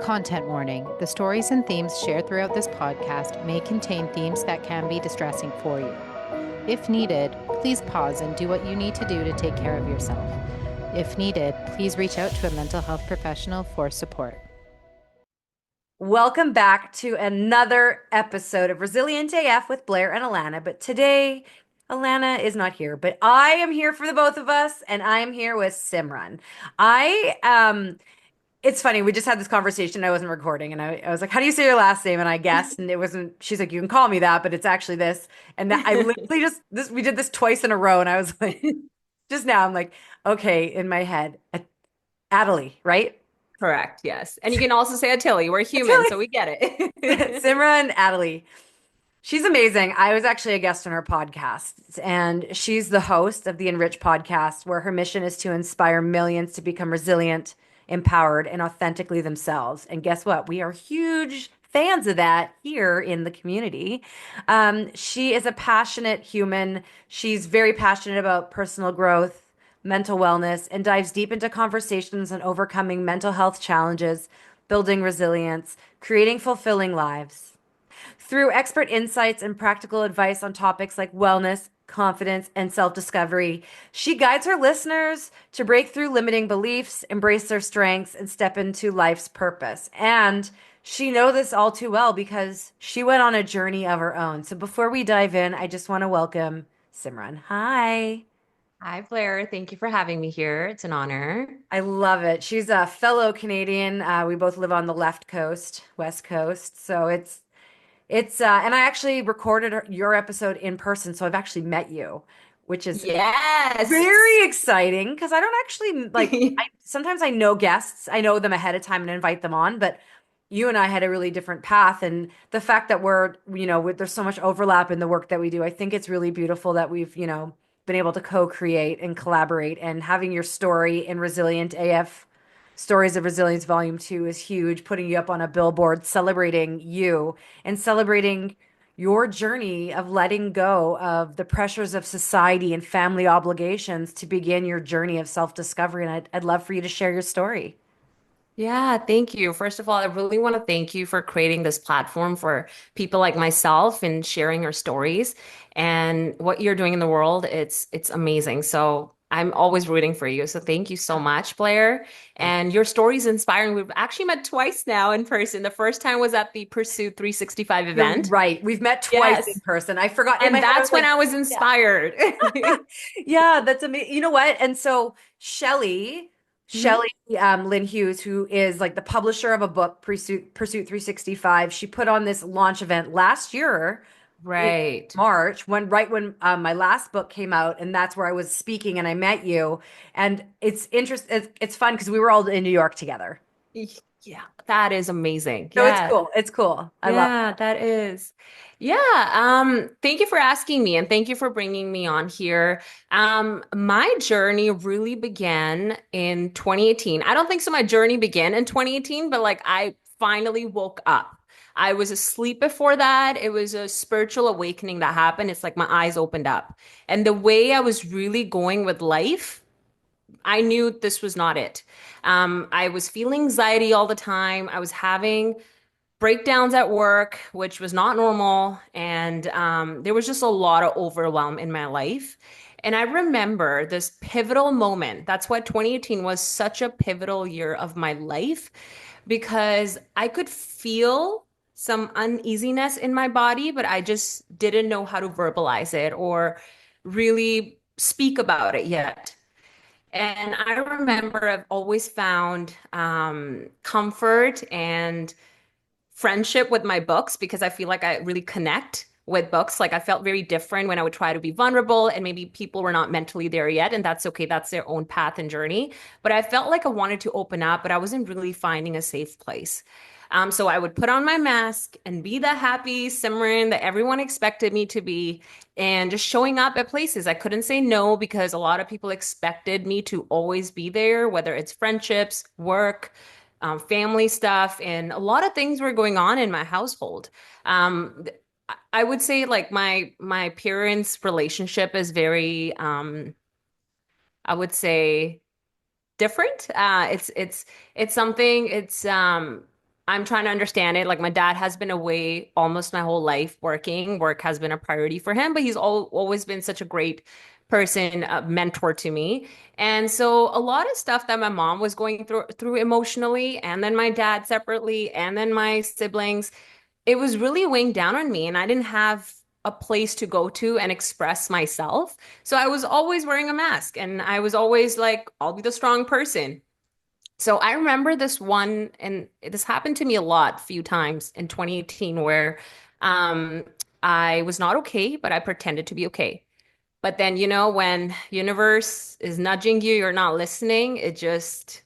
Content warning. The stories and themes shared throughout this podcast may contain themes that can be distressing for you. If needed, please pause and do what you need to do to take care of yourself. If needed, please reach out to a mental health professional for support. Welcome back to another episode of Resilient AF with Blair and Alana. But today, Alana is not here, but I am here for the both of us, and I am here with Simran. It's funny, we just had this conversation. I wasn't recording, and I was like, "How do you say your last name?" And I guessed, and it wasn't. She's like, "You can call me that, but it's actually this." And that I literally just this we did this twice in a row, and I was like, just now, I'm like, okay, in my head, Attili, right? Correct. Yes. And you can also say Attili. We're human, Attili. so we get it. Simran Attili. She's amazing. I was actually a guest on her podcast, and she's the host of the Enrich Podcast, where her mission is to inspire millions to become resilient, empowered, and authentically themselves. And guess what? We are huge fans of that here in the community. She is a passionate human. She's very passionate about personal growth, mental wellness, and dives deep into conversations on overcoming mental health challenges, building resilience, creating fulfilling lives. Through expert insights and practical advice on topics like wellness, confidence, and self discovery, she guides her listeners to break through limiting beliefs, embrace their strengths, and step into life's purpose. And she knows this all too well because she went on a journey of her own. So before we dive in, I just want to welcome Simran. Hi. Hi, Blair. Thank you for having me here. It's an honor. I love it. She's a fellow Canadian. We both live on the left coast, west coast. So and I actually recorded your episode in person, so I've actually met you, which is Yes. very exciting because I don't actually sometimes I know guests, I know them ahead of time and invite them on, but you and I had a really different path. And the fact that there's so much overlap in the work that we do, I think it's really beautiful that we've, been able to co-create and collaborate, and having your story in Resilient AF Stories of Resilience Volume 2 is huge, putting you up on a billboard, celebrating you and celebrating your journey of letting go of the pressures of society and family obligations to begin your journey of self-discovery. And I'd love for you to share your story. Yeah, thank you. First of all, I really want to thank you for creating this platform for people like myself and sharing your stories and what you're doing in the world. It's amazing. So I'm always rooting for you. So thank you so much, Blair. And your story is inspiring. We've actually met twice now in person. The first time was at the Pursuit 365 You're event. right. We've met twice in Yes. person. I forgot. In And my head, I that's was when like, I was yeah. inspired. Yeah, that's amazing. You know what? And so Mhm. Shelly Lynn Hughes, who is like the publisher of a book, Pursuit 365, she put on this launch event last year in Right. March, when my last book came out, and that's where I was speaking and I met you. And it's fun because we were all in New York together. Yeah, that is amazing. So it's Yeah. cool. It's cool. I love Yeah, that is. Yeah, thank you for asking me and thank you for bringing me on here. My journey really began in 2018. I don't think so my journey began in 2018, but like I finally woke up. I was asleep before that. It was a spiritual awakening that happened. It's like my eyes opened up. And the way I was really going with life, I knew this was not it. I was feeling anxiety all the time. I was having breakdowns at work, which was not normal. And there was just a lot of overwhelm in my life. And I remember this pivotal moment. That's why 2018 was such a pivotal year of my life because I could feel some uneasiness in my body, but I just didn't know how to verbalize it or really speak about it yet. And I remember I've always found comfort and friendship with my books because I feel like I really connect with books. Like I felt very different when I would try to be vulnerable and maybe people were not mentally there yet. And that's okay. That's their own path and journey. But I felt like I wanted to open up, but I wasn't really finding a safe place. So I would put on my mask and be the happy Simran that everyone expected me to be and just showing up at places. I couldn't say no because a lot of people expected me to always be there, whether it's friendships, work, family stuff, and a lot of things were going on in my household. I would say like my parents' relationship is very, I would say different. It's something. It's I'm trying to understand it. Like my dad has been away almost my whole life working. Work has been a priority for him, but he's always been such a great person, a mentor to me. And so a lot of stuff that my mom was going through emotionally, and then my dad separately, and then my siblings, it was really weighing down on me, and I didn't have a place to go to and express myself. So I was always wearing a mask, and I was always like, I'll be the strong person. So I remember this one, and this happened to me a lot, few times in 2018, where um, I was not okay, but I pretended to be okay. But then, when universe is nudging you, you're not listening, it just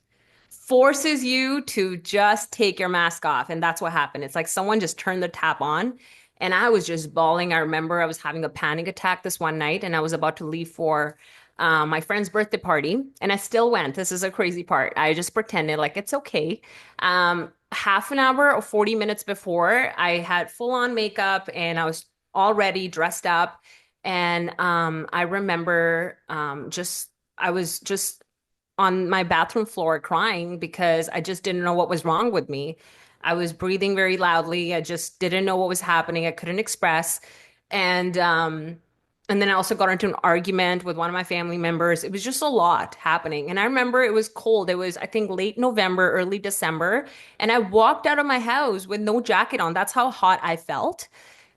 forces you to just take your mask off. And that's what happened. It's like someone just turned the tap on and I was just bawling. I remember I was having a panic attack this one night and I was about to leave for my friend's birthday party. And I still went. This is a crazy part. I just pretended like it's okay. Half an hour or 40 minutes before, I had full on makeup and I was already dressed up. And I remember I was just on my bathroom floor crying because I just didn't know what was wrong with me. I was breathing very loudly. I just didn't know what was happening. I couldn't express. And and then I also got into an argument with one of my family members. It was just a lot happening. And I remember it was cold. It was, I think, late November, early December. And I walked out of my house with no jacket on. That's how hot I felt.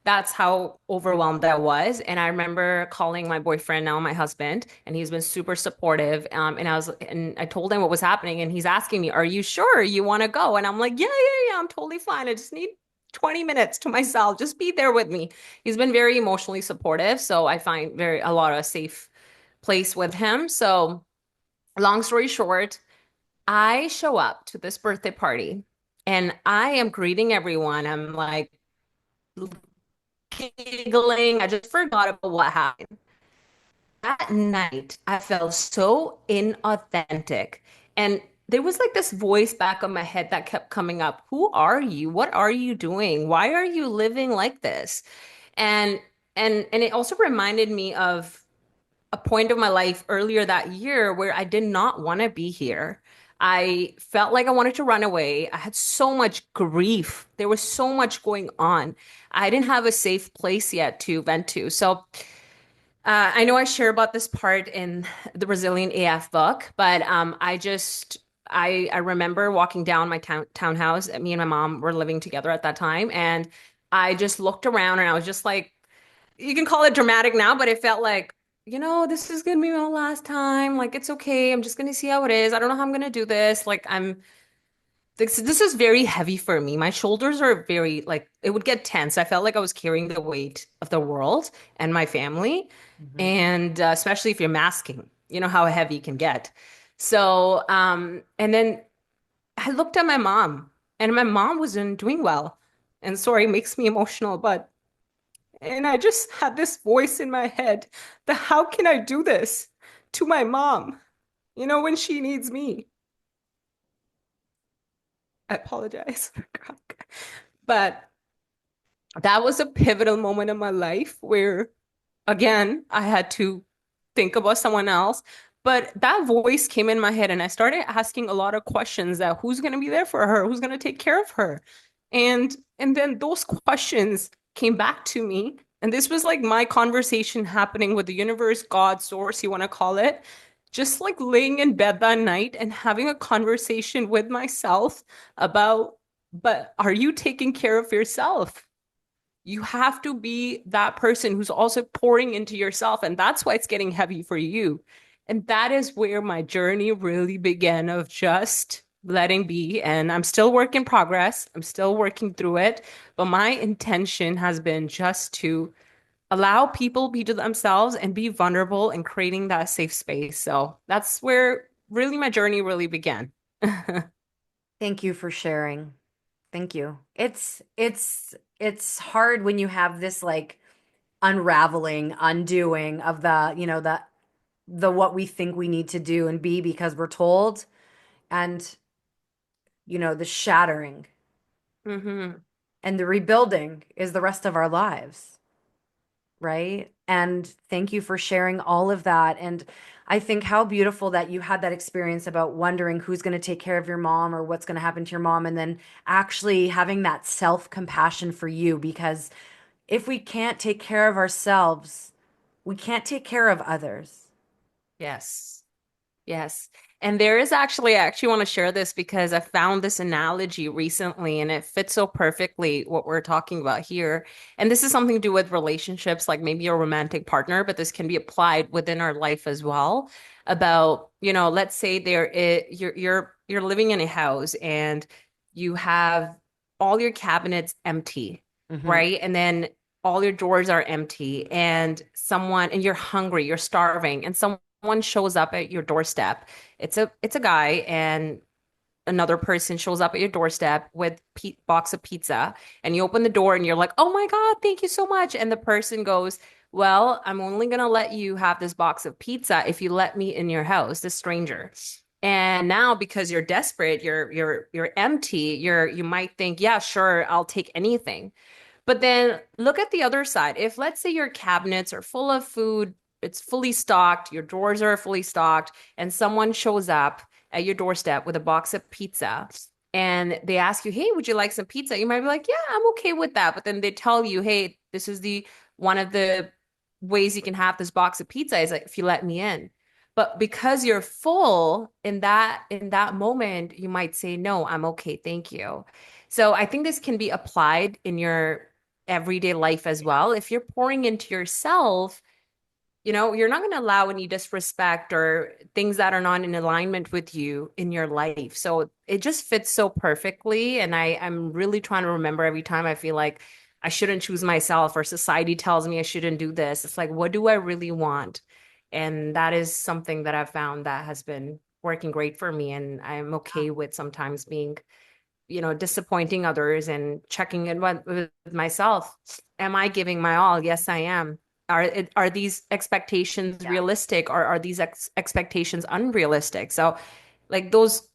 That's how overwhelmed I was. And I remember calling my boyfriend, now my husband, and he's been super supportive. And I told him what was happening, and he's asking me, "Are you sure you want to go?" And I'm like, "Yeah, yeah, yeah, I'm totally fine. I just need 20 minutes to myself. Just be there with me." He's been very emotionally supportive, so I find very a lot of safe place with him. So, long story short, I show up to this birthday party, and I am greeting everyone. I'm like giggling. I just forgot about what happened. That night, I felt so inauthentic. And there was like this voice back of my head that kept coming up. Who are you? What are you doing? Why are you living like this? And and it also reminded me of a point of my life earlier that year where I did not want to be here. I felt like I wanted to run away. I had so much grief. There was so much going on. I didn't have a safe place yet to vent to. So I know I share about this part in the Resilient AF book, but I remember walking down my townhouse. Me and my mom were living together at that time, and I just looked around and I was just like, you can call it dramatic now, but it felt like, this is gonna be my last time. Like it's okay. I'm just gonna see how it is. I don't know how I'm gonna do this. Like this is very heavy for me. My shoulders are very like it would get tense. I felt like I was carrying the weight of the world and my family, Mhm. and especially if you're masking, you know how heavy it can get. So, and then I looked at my mom, and my mom wasn't doing well. And sorry, it makes me emotional, but and I just had this voice in my head that how can I do this to my mom, when she needs me? I apologize. But that was a pivotal moment in my life where, again, I had to think about someone else. But that voice came in my head, and I started asking a lot of questions that who's going to be there for her? Who's going to take care of her? And then those questions came back to me. And this was like my conversation happening with the universe, God, source, you want to call it. Just like laying in bed that night and having a conversation with myself about, but are you taking care of yourself? You have to be that person who's also pouring into yourself. And that's why it's getting heavy for you. And that is where my journey really began of just letting be. And I'm still work in progress. I'm still working through it. But my intention has been just to allow people be to themselves and be vulnerable and creating that safe space. So that's where really my journey really began. Thank you for sharing. Thank you. It's hard when you have this like unraveling, undoing of the what we think we need to do and be because we're told, and the shattering Hmm. and the rebuilding is the rest of our lives. right? And thank you for sharing all of that. And I think how beautiful that you had that experience about wondering who's going to take care of your mom or what's going to happen to your mom, and then actually having that self-compassion for you, because if we can't take care of ourselves, we can't take care of others. Yes. Yes. And there is actually, I actually want to share this because I found this analogy recently and it fits so perfectly what we're talking about here. And this is something to do with relationships, like maybe a romantic partner, but this can be applied within our life as well. About, let's say you're living in a house and you have all your cabinets empty, Hmm. right? And then all your drawers are empty and you're hungry, you're starving, and someone shows up at your doorstep. It's a guy, and another person shows up at your doorstep with box of pizza, and you open the door and you're like, "Oh my God, thank you so much." And the person goes, "Well, I'm only gonna let you have this box of pizza if you let me in your house, this stranger." And now because you're desperate, you're empty, you might think, "Yeah, sure, I'll take anything." But then look at the other side. If let's say your cabinets are full of food, it's fully stocked, your drawers are fully stocked, and someone shows up at your doorstep with a box of pizza and they ask you, "Hey, would you like some pizza?" You might be like, "Yeah, I'm okay with that." But then they tell you, "Hey, this is the one of the ways you can have this box of pizza is like if you let me in." But because you're full in that moment, you might say, "No, I'm okay, thank you." So I think this can be applied in your everyday life as well. If you're pouring into yourself, you're not going to allow any disrespect or things that are not in alignment with you in your life. So it just fits so perfectly. And I'm really trying to remember every time I feel like I shouldn't choose myself or society tells me I shouldn't do this. It's like, what do I really want? And that is something that I've found that has been working great for me. And I'm okay with sometimes being disappointing others and checking in with myself. Am I giving my all? Yes, I am. Are these expectations Yeah. realistic or are these expectations unrealistic? So, like those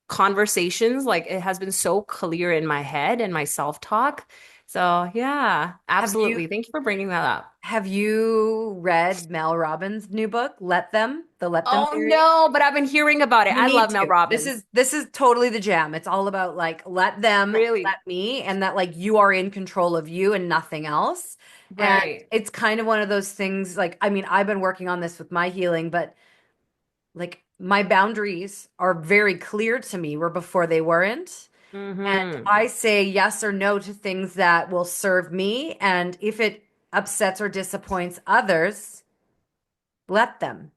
conversations, like it has been so clear in my head and my self-talk. So, yeah, Have you absolutely. Thank you for bringing that up. have you read Mel Robbins' new book, The Let Them Oh Theory? no, but I've been hearing about it. You I need love Mel to. This Robbins. is this is totally the jam. It's all about like let them, Really? let me, and that like you are in control of you and nothing else. And Right. it's kind of one of those things like I mean, I've been working on this with my healing, but like my boundaries are very clear to me where before they weren't. And Mm-hmm. I say yes or no to things that will serve me. And if it upsets or disappoints others, let them,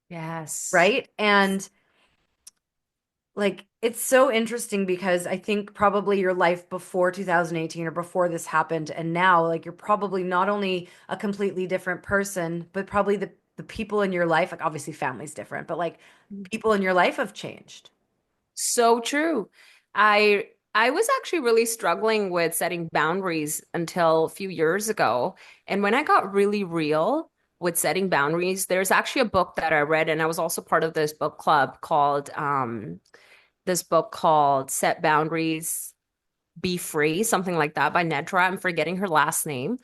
Yes. right? And like it's so interesting because I think probably your life before 2018 or before this happened and now like you're probably not only a completely different person, but probably the people in your life, like obviously family's different, but like people in your life have changed. So true. I was actually really struggling with setting boundaries until a few years ago. And when I got really real with setting boundaries, there's actually a book that I read, and I was also part of this book club called Set Boundaries, Be Free, something like that by Nedra. I'm forgetting her last name.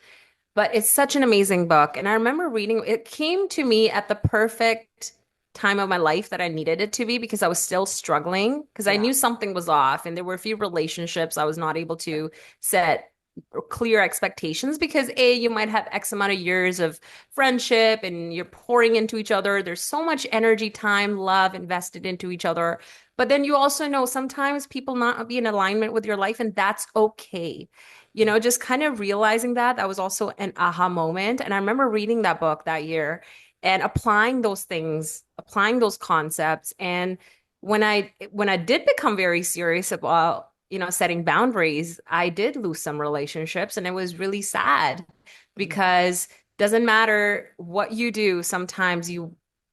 But it's such an amazing book. And I remember reading it came to me at the perfect time of my life that I needed it to be because I was still struggling because I Yeah. knew something was off and there were a few relationships I was not able to set clear expectations because you might have X amount of years of friendship and you're pouring into each other. There's so much energy, time, love invested into each other. But then you also know sometimes people not be in alignment with your life, and that's okay. Just kind of realizing that was also an aha moment. And I remember reading that book that year and applying those things, applying those concepts. And when I did become very serious about, setting boundaries, I did lose some relationships and it was really sad because doesn't matter what you do, sometimes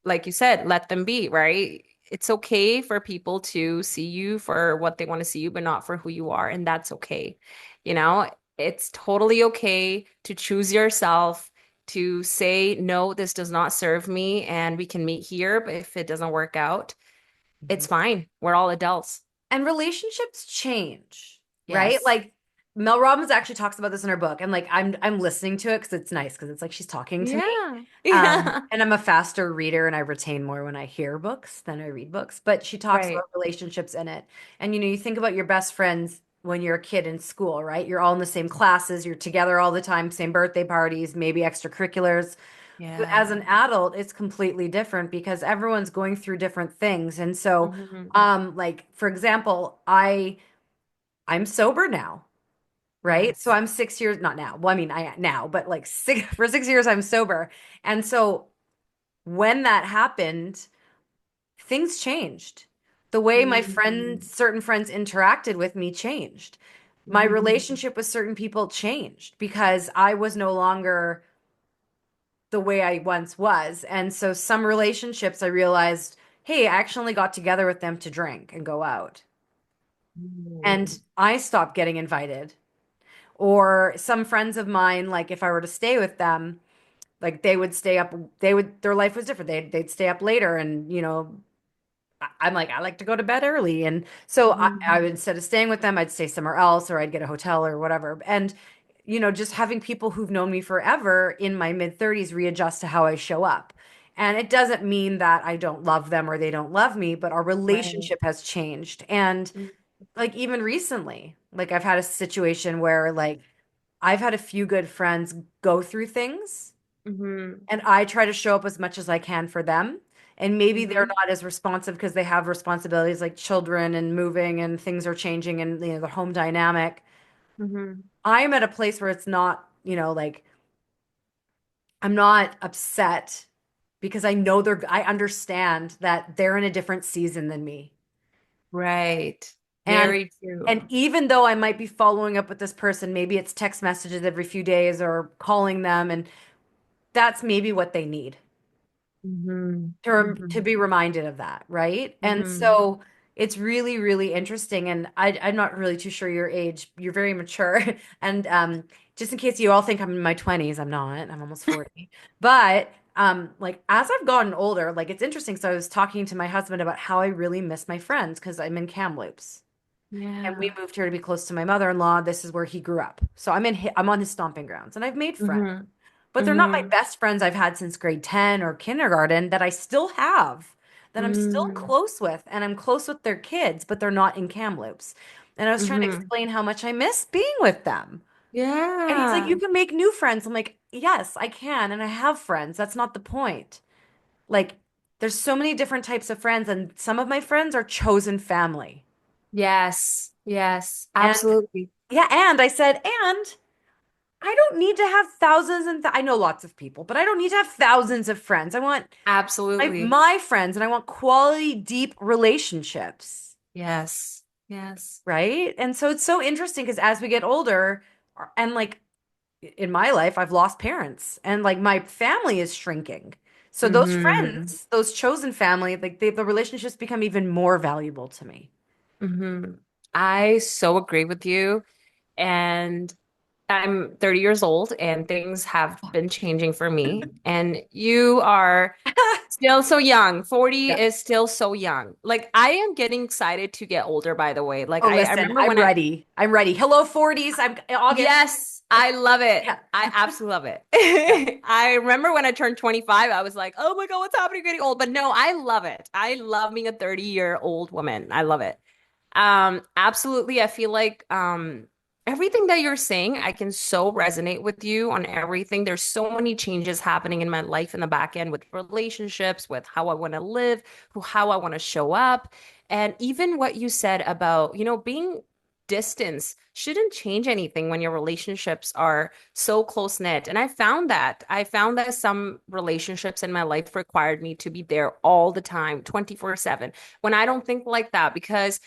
like you said, let them be, right? It's okay for people to see you for what they want to see you, but not for who you are. And that's okay. You know, it's totally okay to choose yourself, to say, no, this does not serve me, and we can meet here. But if it doesn't work out, Mhm. it's fine. We're all adults. And relationships change, right? Yes. Like Mel Robbins actually talks about this in her book, and like I'm listening to it because it's nice because it's like she's talking to me. Yeah. Yeah. And I'm a faster reader and I retain more when I hear books than I read books. But she talks about Right. relationships in it. And you think about your best friends when you're a kid in school, right? You're all in the same classes, you're together all the time, same birthday parties, maybe extracurriculars. But as Yeah. an adult, it's completely different because everyone's going through different things. And so, Hmm. like for example, I'm sober now. Right. So Yes. I'm 6 years, not now. Well, I mean, I now, but like for 6 years, I'm sober. And so when that happened, things changed. The way my Hmm. friends, certain friends interacted with me changed. My Hmm. relationship with certain people changed because I was no longer the way I once was. And so some relationships I realized, hey, I actually got together with them to drink and go out. And I stopped getting invited. Or some friends of mine, like if I were to stay with them, like they would stay up, their life was different. They'd stay up later and, I'm like, I like to go to bed early. And so I would, Hmm. instead of staying with them, I'd stay somewhere else or I'd get a hotel or whatever. And, just having people who've known me forever in my mid 30s readjust to how I show up. And it doesn't mean that I don't love them or they don't love me, but our Right. relationship has changed. And like even recently, like I've had a situation where like I've had a few good friends go through things Hmm. and I try to show up as much as I can for them. And maybe they're Hmm. not as responsive because they have responsibilities like children and moving and things are changing and the home dynamic. Hmm. I'm at a place where it's not, like I'm not upset because I understand that they're in a different season than me. Right. And Very and true. even though I might be following up with this person, maybe it's text messages every few days or calling them, and that's maybe what they need. Hmm. To Hmm. be reminded of that, right? And Hmm. so it's really, really interesting. And I'm not really too sure your age. You're very mature. And just in case you all think I'm in my 20s, I'm not. I'm almost 40. But like as I've gotten older, like it's interesting. So I was talking to my husband about how I really miss my friends because I'm in Kamloops. And we Yeah. moved here to be close to my mother-in-law. This is where he grew up. So I'm on his stomping grounds and I've made friends. Hmm. But they're not my Hmm. best friends I've had since grade 10 or kindergarten that I still have, that I'm still Hmm. close with. And I'm close with their kids, but they're not in Kamloops. And I was trying to Hmm. explain how much I miss being with them. And he's like, Yeah. you can make new friends. I'm like, yes, I can. And I have friends. That's not the point. Like, there's so many different types of friends, and some of my friends are chosen family. Yes. Yes. And Absolutely. yeah, and I said, and I don't need to have thousands and I know lots of people, but I don't need to have thousands of friends. I want Absolutely. my friends and I want quality, deep relationships, Yes. Yes. right? And so it's so interesting because as we get older, and like in my life, I've lost parents and like my family is shrinking. So those Hmm. friends, those chosen family, like the relationships become even more valuable to me. Hmm. I so agree with you. And I'm 30 years old and things have been changing for me. And you are still so young. 40 Yeah. is still so young. Like I am getting excited to get older, by the way. Like Oh, I listen, remember I'm when I, ready. I'm ready. Hello, 40s. I'm August. yes, I love it. Yeah. I absolutely love Yeah. it. I remember when I turned 25, I was like, oh my God, what's happening getting old? But no, I love it. I love being a 30-year-old woman. I love it. Absolutely. I feel like everything that you're saying, I can so resonate with you on everything. There's so many changes happening in my life in the back end with relationships, with how I want to live, how I want to show up. And even what you said about, being distance shouldn't change anything when your relationships are so close knit. And I found that some relationships in my life required me to be there all the time, 24/7, when I don't think like that because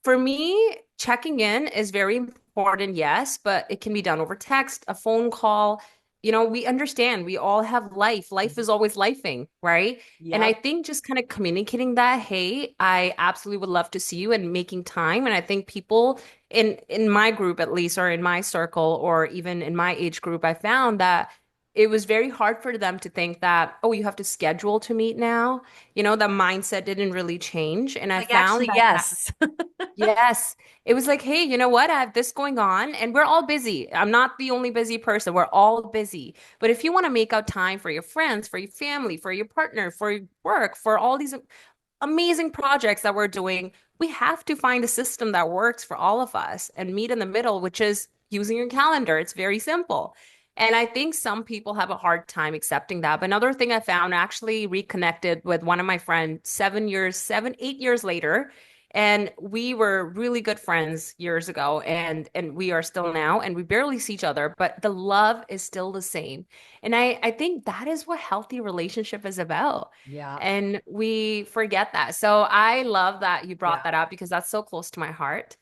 for me, checking in is very important, yes, but it can be done over text, a phone call. We understand we all have life. Life is always lifing, right? And I Yep. think just kind of communicating that, hey, I absolutely would love to see you and making time. And I think people in my group at least, or in my circle, or even in my age group, I found that it was very hard for them to think that, oh, you have to schedule to meet now. The mindset didn't really change. And I Like, found actually, that yes. yes. It was like, hey, you know what? I have this going on and we're all busy. I'm not the only busy person. We're all busy. But if you want to make out time for your friends, for your family, for your partner, for your work, for all these amazing projects that we're doing, we have to find a system that works for all of us and meet in the middle, which is using your calendar. It's very simple. And I think some people have a hard time accepting that. But another thing I found, I actually reconnected with one of my friends 8 years later. And we were really good friends years ago, and we are still now, and we barely see each other, but the love is still the same. And I think that is what healthy relationship is about. Yeah. And we forget that. So I love that you brought Yeah. that up because that's so close to my heart.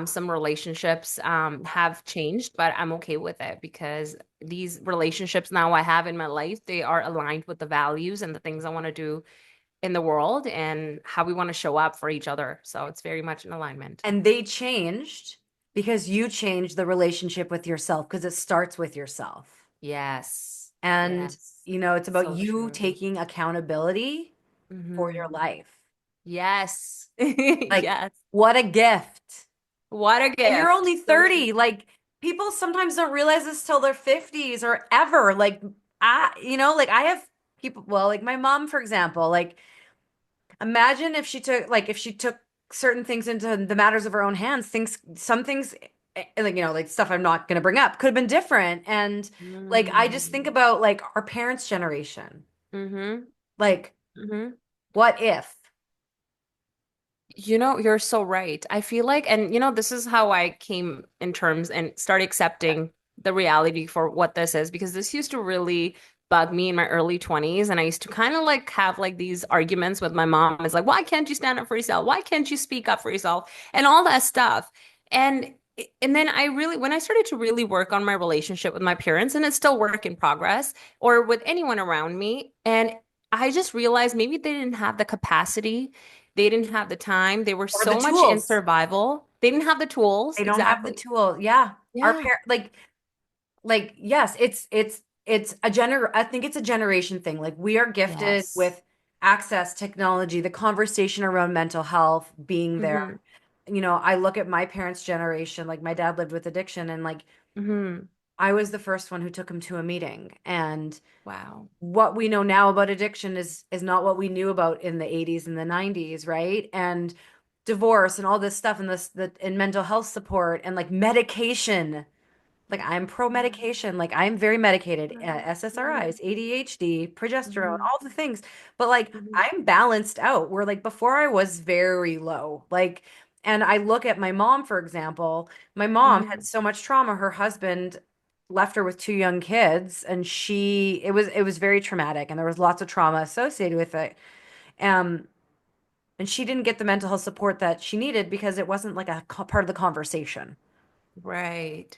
Some relationships have changed, but I'm okay with it because these relationships now I have in my life, they are aligned with the values and the things I want to do in the world and how we want to show up for each other. So it's very much in alignment. And they changed because you changed the relationship with yourself because it starts with yourself. Yes. And, Yes. it's about So you true. taking accountability for your Hmm. life. Yes. Like, Yes. what a gift. What a And you're gift. only So true. 30. Like, people sometimes don't realize this till their 50s or ever. Like, like I have people, well, like my mom, for example, like, imagine if she took certain things into the matters of her own hands, some things like like stuff I'm not going to bring up could have been different. And like I just think Mm. about like our parents' generation. Mm-hmm. Like, Mm-hmm. what if? You're so right. I feel like, and this is how I came in terms and started accepting the reality for what this is, because this used to really bug me in my early 20s. And I used to kind of like have like these arguments with my mom. It's like, why can't you stand up for yourself? Why can't you speak up for yourself? And all that stuff. And then when I started to really work on my relationship with my parents, and it's still work in progress, or with anyone around me, and I just realized maybe they didn't have the capacity, they didn't have the time. They were Or the so much in tools? survival. They didn't have the tools. They don't have the Exactly. tool. Yeah. Our Yeah. parent like yes, it's I think it's a generation thing. Like we are gifted Yes. with access, technology, the conversation around mental health being there. Mm-hmm. I look at my parents' generation, like my dad lived with addiction, and like Mm-hmm. I was the first one who took him to a meeting. And Wow. what we know now about addiction is not what we knew about in the 80s and the 90s, right? And divorce and all this stuff and and mental health support and like medication. Like I'm pro medication. Like I'm very medicated. Mm-hmm. SSRIs, ADHD, progesterone, Mm-hmm. all the things. But like Mm-hmm. I'm balanced out. Where like before I was very low. Like, and I look at my mom, for example. My mom had Mm-hmm. so much trauma. Her husband left her with two young kids, and it was very traumatic, and there was lots of trauma associated with it. Um, and she didn't get the mental health support that she needed because it wasn't like a part of the conversation. Right.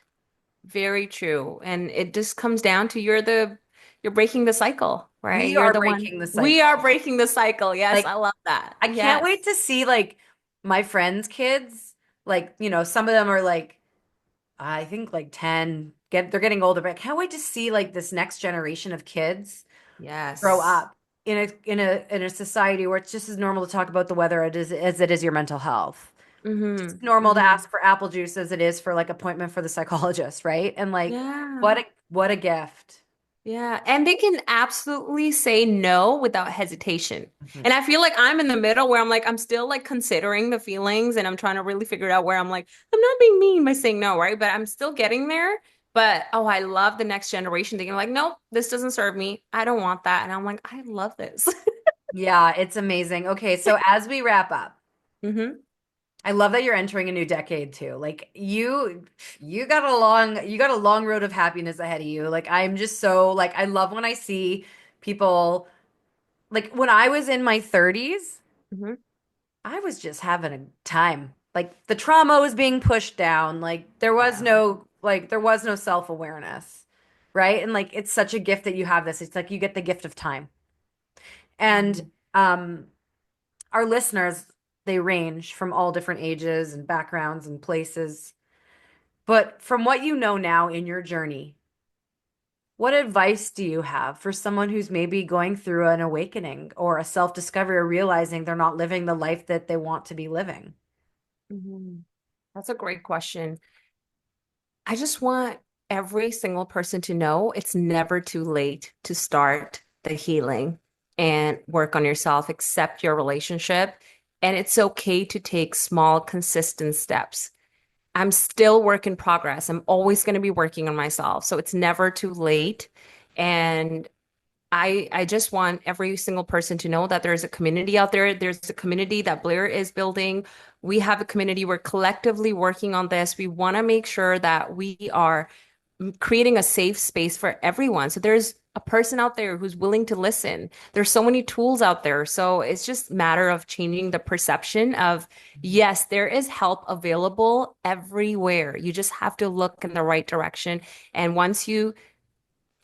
Very true. And it just comes down to you're breaking the cycle, right? We You're are the one. breaking the We are cycle. breaking the cycle. Yes, Like I love that. I can't Yes. wait to see like my friends' kids. Like, some of them are like I think like 10, they're getting older, but I can't wait to see like this next generation of kids grow Yes. up in a society where it's just as normal to talk about the weather as it is your mental health. Just Mm-hmm. normal to Mm-hmm. ask for apple juice as it is for like appointment for the psychologist, right? And like Yeah. what a gift. Yeah, and they can absolutely say no without hesitation. Mhm. And I feel like I'm in the middle where I'm like, I'm still like considering the feelings and I'm trying to really figure out where I'm like, I'm not being mean by saying no, right? But I'm still getting there. But oh, I love the next generation thinking like, nope, this doesn't serve me. I don't want that. And I'm like, I love this. Yeah, it's amazing. Okay, so as we wrap up, Hmm. I love that you're entering a new decade too. Like you got a long road of happiness ahead of you. Like I'm just so like I love when I see people like when I was in my 30s, Hmm. I was just having a time. Like the trauma was being pushed down. Like Yeah. there was no self-awareness. Right? And like it's such a gift that you have this. It's like you get the gift of time. And Hmm. um our listeners, they range from all different ages and backgrounds and places. But from what you know now in your journey, What advice do you have for someone who's maybe going through an awakening or a self-discovery or realizing they're not living the life that they want to be living? Mhm. That's a great question. I just want every single person to know it's never too late to start the healing and work on yourself, accept your relationship. And it's okay to take small, consistent steps. I'm still work in progress. I'm always going to be working on myself. So it's never too late. And I just want every single person to know that there's a community out there. There's a community that Blair is building. We have a community. We're collectively working on this. We want to make sure that we are creating a safe space for everyone. So there's a person out there who's willing to listen. There's so many tools out there. So it's just a matter of changing the perception of, yes, there is help available everywhere. You just have to look in the right direction. And once you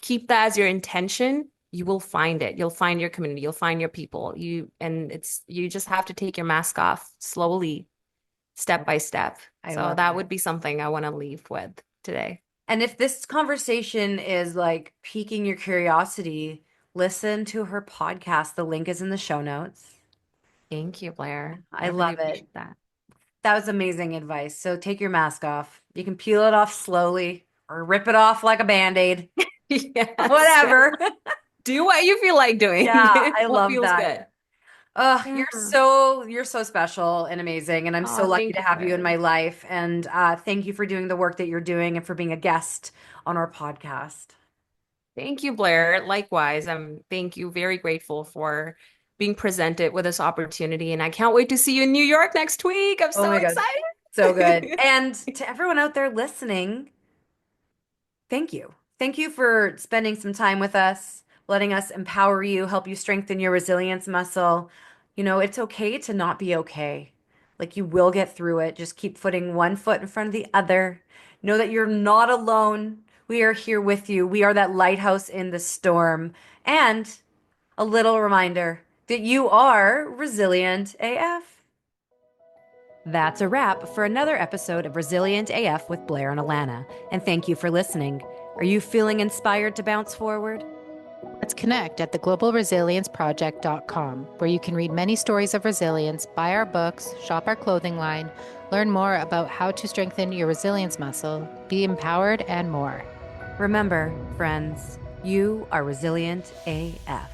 keep that as your intention, you will find it. You'll find your community, you'll find your people. You just have to take your mask off slowly, step by step. I So love that it. would be something I want to leave with today. And if this conversation is like piquing your curiosity, listen to her podcast. The link is in the show notes. Thank you, Blair. I really love it. appreciate that. That was amazing advice. So take your mask off. You can peel it off slowly or rip it off like a Band-Aid. Yes. Whatever. Do what you feel like doing. Yeah, I What love feels that. good. Yeah. You're so special and amazing, and I'm so Oh, lucky thank to you, have you in Blair. my life. And thank you for doing the work that you're doing and for being a guest on our podcast. Thank you, Blair. Likewise, thank you. Very grateful for being presented with this opportunity. And I can't wait to see you in New York next week. I'm Oh so my God, so good. excited. And to everyone out there listening, thank you. Thank you for spending some time with us, letting us empower you, help you strengthen your resilience muscle. You know, it's okay to not be okay. Like you will get through it. Just keep putting one foot in front of the other. Know that you're not alone. We are here with you. We are that lighthouse in the storm. And a little reminder that you are resilient AF. That's a wrap for another episode of Resilient AF with Blair and Alana. And thank you for listening. Are you feeling inspired to bounce forward? Let's connect at theglobalresilienceproject.com, where you can read many stories of resilience, buy our books, shop our clothing line, learn more about how to strengthen your resilience muscle, be empowered, and more. Remember, friends, you are resilient AF.